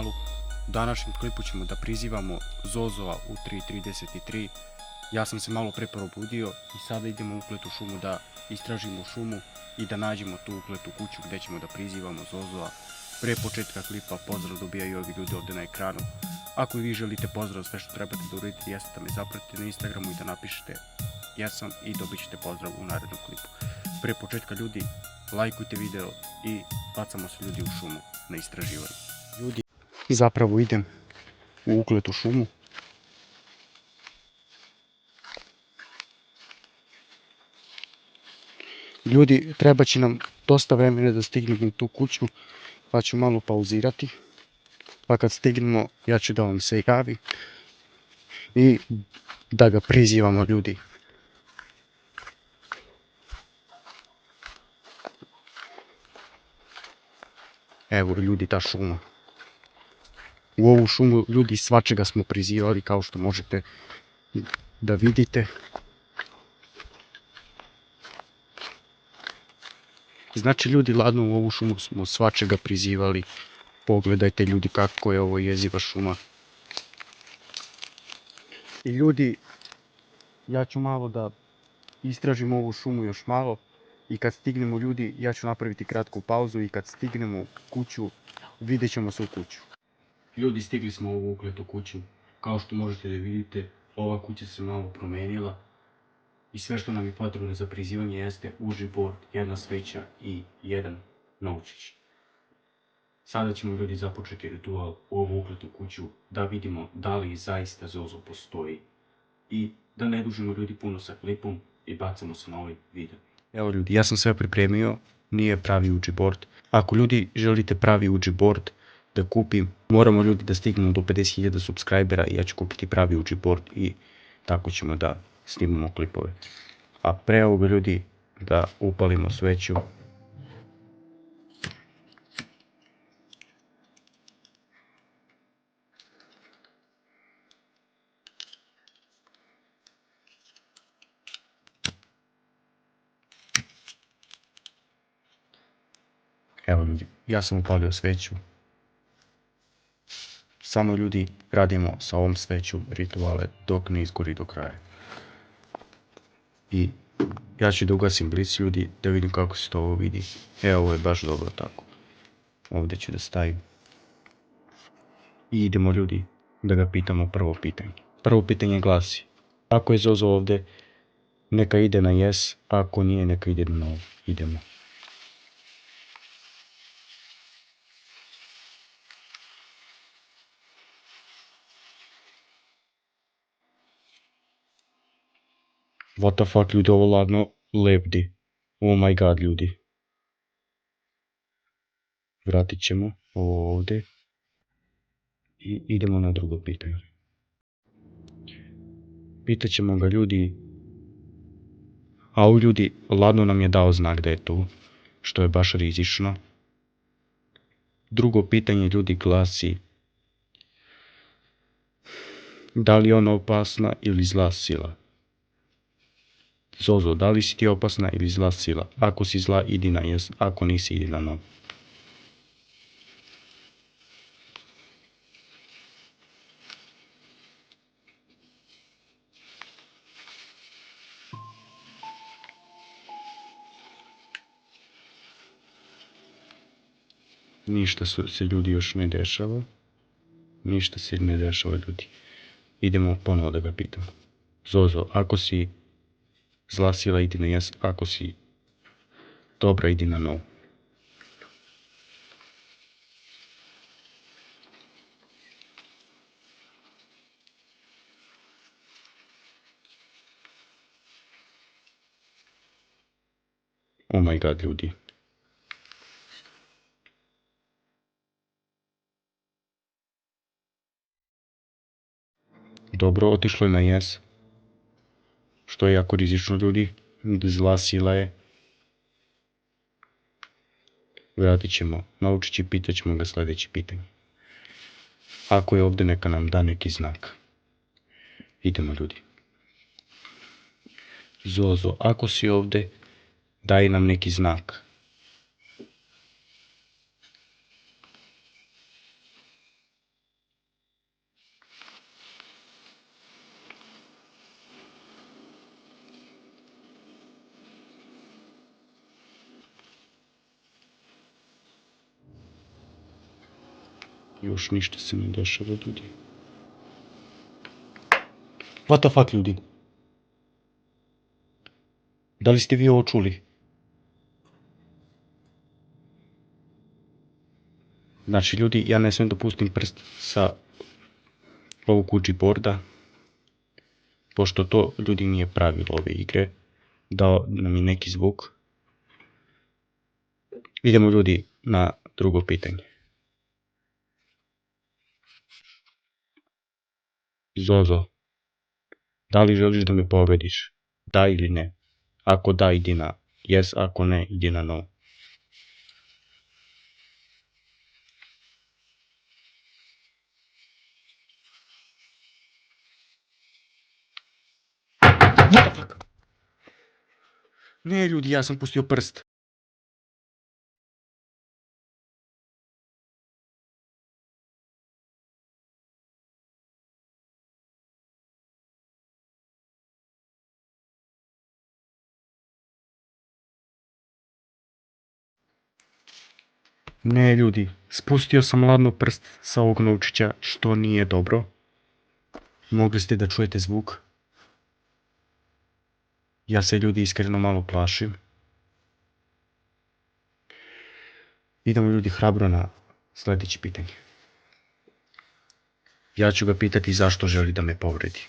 kanalu. U današnjem klipu ćemo da prizivamo Zozova u 3:33. Ja sam se malo pre probudio i sada idemo u ukletu šumu da istražimo šumu i da nađemo tu ukletu kuću gdje ćemo da prizivamo Zozova. Pre početka klipa pozdrav dobijaju ovi ljudi ovdje na ekranu. Ako i vi želite pozdrav, sve što trebate da uradite jeste da me zapratite na Instagramu i da napišete jesam i dobit ćete pozdrav u narednom klipu. Pre početka ljudi, lajkujte video i bacamo se ljudi u šumu na istraživanje. Ljudi, zapravo idem u ukletu šumu. Ljudi, treba će nam dosta vremena da stignemo u tu kuću, pa ću malo pauzirati. Pa kad stignemo, ja ću da vam se javim i da ga prizivamo, ljudi. Evo ljudi, ta šuma. U ovu šumu ljudi svačega smo prizivali, kao što možete da vidite. Znači ljudi, ladno, u ovu šumu smo svačega prizivali. Pogledajte ljudi kako je ovo jeziva šuma. I ljudi, ja ću malo da istražim ovu šumu još malo. I kad stignemo ljudi, ja ću napraviti kratku pauzu i kad stignemo u kuću, vidjet ćemo se u kuću. Ljudi, stigli smo u ovu ukletu kuću. Kao što možete da vidite, ova kuća se malo promenila. I sve što nam je potrebno za prizivanje jeste uži bord, jedna sveća i jedan novčić. Sada ćemo ljudi započeti ritual u ovu ukletu kuću da vidimo da li zaista Zozo postoji. I da ne dužimo ljudi puno sa klipom i bacamo se na ovaj video. Evo ljudi, ja sam sve pripremio, nije pravi uži bord. Ako ljudi želite pravi uži bord da kupim, moramo ljudi da stignemo do 50.000 subscribera i ja ću kupiti pravi uži bord i tako ćemo da snimamo klipove. A pre ovoga ljudi, da upalimo sveću. Evo ljudi, ja sam upalio sveću. Samo ljudi radimo sa ovom sveću rituale dok ne izgori do kraja. I ja ću da ugasim blic ljudi da vidim kako se to ovo vidi. Evo, ovo je baš dobro tako. Ovdje ću da stavim. I idemo ljudi da ga pitamo prvo pitanje. Prvo pitanje glasi: ako je Zozo ovdje, neka ide na yes, ako nije, neka ide na no. Idemo. What the fuck ljudi, ovo ladno lebdi. Oh my god ljudi. Vratit ćemo ovo ovdje. I idemo na drugo pitanje. Pitaćemo ga ljudi. A ovo ljudi, ladno nam je dao znak da je tu. Što je baš rizično. Drugo pitanje ljudi glasi: da li je ona opasna ili zla sila? Zozo, da li si ti opasna ili zla sila? Ako si zla, idi na yes, ako nisi, idi na no. Ništa se ljudi još ne dešava. Ništa se ne dešava ljudi. Idemo ponovo da ga pitam. Zozo, ako si zla sila, idi na yes, ako si dobra, idi na no. Oh my god ljudi. Dobro, otišlo je na yes. Što je jako rizično ljudi. Zla sila je. Vratit ćemo naučić i pitat ćemo ga sljedeće pitanje. Ako je ovdje, neka nam da neki znak. Idemo ljudi. Zozo, ako si ovdje, daj nam neki znak. Još ništa se ne dešava, ljudi. What the fuck, ljudi? Da li ste vi ovo čuli? Znači, ljudi, ja ne smijem da pustim prst sa ovog Ouija boarda, pošto to, ljudi, nije pravilo ove igre. Dao nam je neki zvuk. Idemo, ljudi, na drugo pitanje. Zozo, da li želiš da me pobediš? Da ili ne? Ako da, idi na yes, ako ne, idi na no. What the fuck? Ne, ljudi, ja sam pustio prst. Ne, ljudi, spustio sam ladno prst sa ovog novčića, što nije dobro. Mogli ste da čujete zvuk. Ja se, ljudi, iskreno malo plašim. Idemo, ljudi, hrabro na sljedeće pitanje. Ja ću ga pitati zašto želi da me povredi.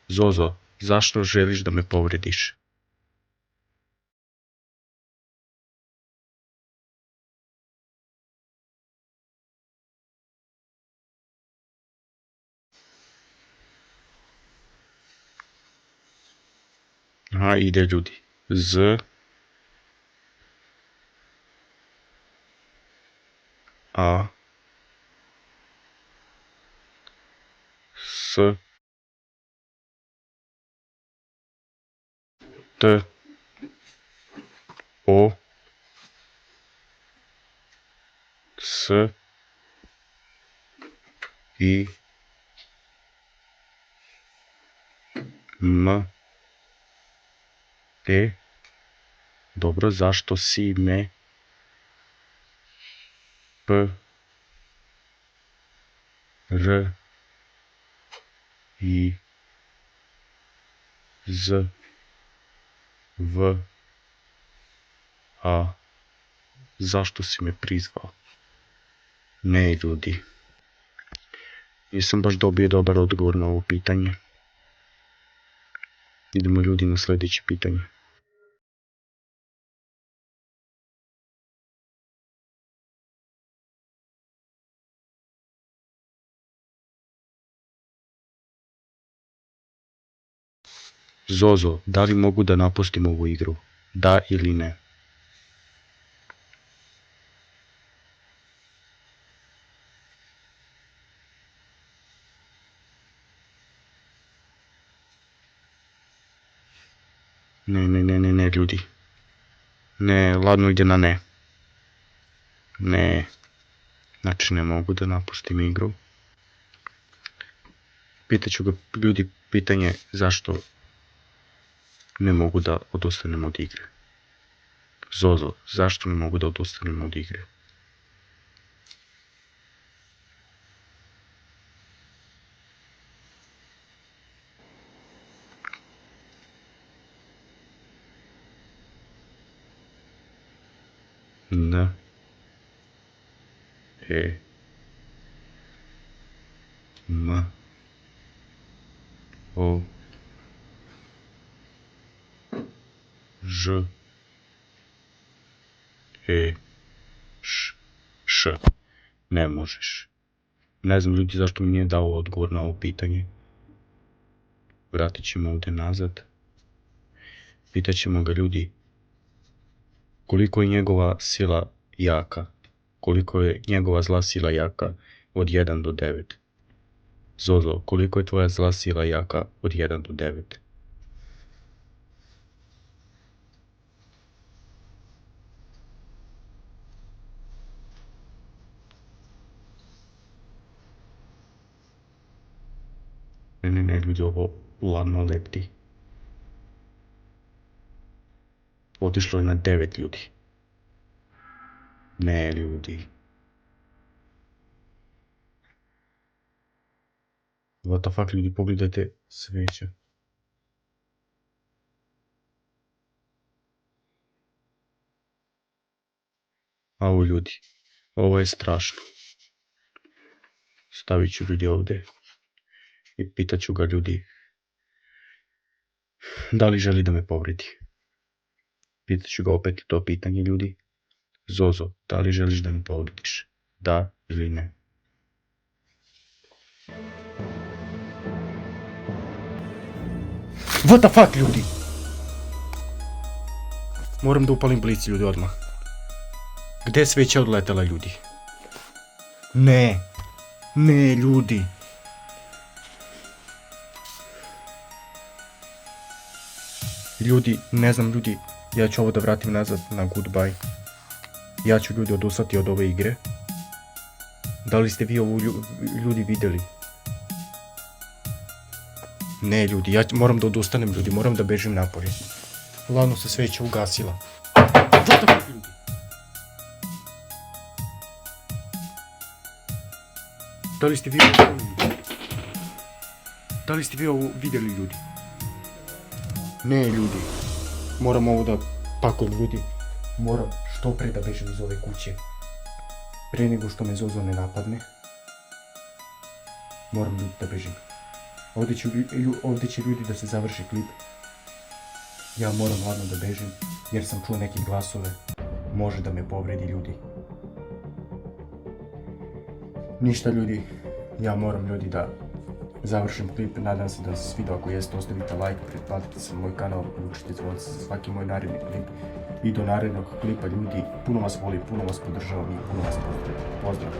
Zozo, zašto želiš da me povrediš? Aha, ide, ljudi. Z A S T O S I M E. Dobro, zašto si me P R I Z V A. Zašto si me prizvao? Ne, ljudi. Nisam baš dobio dobar odgovor na ovo pitanje. Idemo, ljudi, na sljedeće pitanje. Zozo, da li mogu da napustim ovu igru? Da ili ne? Ne, ljudi. Ne, ladno ide na ne. Ne. Znači, ne mogu da napustim igru. Pitaću ga, ljudi, pitanje zašto ne mogu da odustanem od igre. Zozo, zašto ne mogu da odustanem od igre? N E M O Ž E Š. Ne možeš. Ne znam, ljudi, zašto mi nije dao odgovor na ovo pitanje. Vratit ćemo ovdje nazad. Pitaćemo ga, ljudi, koliko je njegova sila jaka. Koliko je njegova zla sila jaka od 1 do 9. Zozo, koliko je tvoja zla sila jaka od 1 do 9? Ne, ljudi, ovo ladno lepti. Otišlo je na 9, ljudi. Ne, ljudi. What the fuck, ljudi, pogledajte sveće. Au, ljudi, ovo je strašno. Stavit ću ljudi ovdje i pitat ću ga, ljudi, da li želi da me povredi. Pitat ću ga opet to pitanje, ljudi. Zozo, da li želiš da me povrediš? Da ili ne? What the fuck, ljudi? Moram da upalim blic, ljudi, odmah. Gdje je sveća odletela, ljudi? Ne. Ne, ljudi. Ljudi, ne znam, ljudi. Ja ću ovo da vratim nazad na goodbye. Ja ću, ljudi, odustati od ove igre. Da li ste vi ovo ljudi vidjeli? Ne, ljudi, ja moram da odustanem, ljudi, moram da bežim napolje. Ladno se sveća ugasila. What the fuck, ljudi? Da li ste vi ovo vidjeli? Da li ste vi ovo vidjeli, ljudi? Ne, ljudi. Moram ovo da pakujem, ljudi. Moram što pre da bežim iz ove kuće. Pre nego što me Zozo ne napadne. Moram, ljudi, da bežim. Ovdje će, ljudi, da se završi klip. Ja moram ladno da bežim, jer sam čuo neke glasove. Može da me povredi, ljudi. Ništa, ljudi. Ja moram, ljudi, da završim klip. Nadam se da se svidio. Ako jeste, ostavite like, pretplatite se na moj kanal, uključite zvonce za svaki moj naredni klip. I do narednog klipa, ljudi. Puno vas volim, puno vas podržavam i puno vas pozdravljam. Pozdrav!